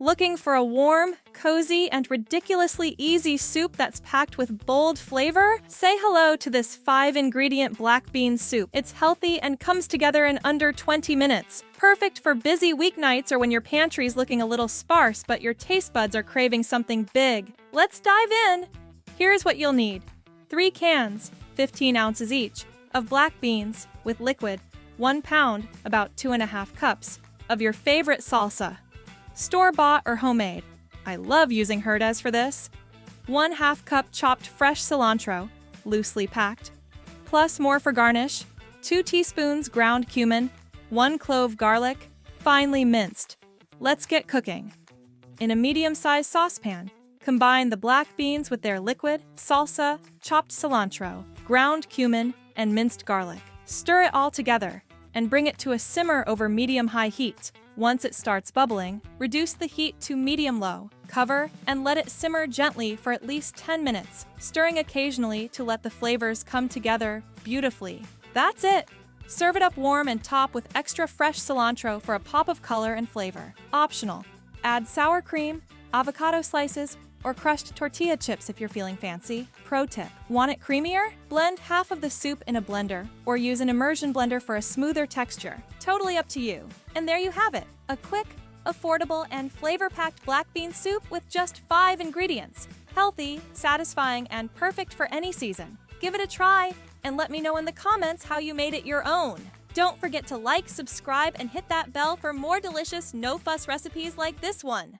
Looking for a warm, cozy, and ridiculously easy soup that's packed with bold flavor? Say hello to this 5-ingredient black bean soup. It's healthy and comes together in under 20 minutes. Perfect for busy weeknights or when your pantry's looking a little sparse but your taste buds are craving something big. Let's dive in! Here's what you'll need. 3 cans, 15 ounces each, of black beans with liquid, 1 pound, about 2.5 cups, of your favorite salsa. Store-bought or homemade. I love using Herdez for this. 1/2 cup chopped fresh cilantro, loosely packed. Plus more for garnish. 2 teaspoons ground cumin. 1 clove garlic, finely minced. Let's get cooking. In a medium-sized saucepan, combine the black beans with their liquid, salsa, chopped cilantro, ground cumin, and minced garlic. Stir it all together and bring it to a simmer over medium-high heat. Once it starts bubbling, reduce the heat to medium-low, cover, and let it simmer gently for at least 10 minutes, stirring occasionally to let the flavors come together beautifully. That's it! Serve it up warm and top with extra fresh cilantro for a pop of color and flavor. Optional. Add sour cream, avocado slices, or crushed tortilla chips if you're feeling fancy. Pro tip: want it creamier? Blend half of the soup in a blender, or use an immersion blender for a smoother texture. Totally up to you. And there you have it, a quick, affordable, and flavor-packed black bean soup with just 5 ingredients. Healthy, satisfying, and perfect for any season. Give it a try, and let me know in the comments how you made it your own. Don't forget to like, subscribe, and hit that bell for more delicious, no-fuss recipes like this one.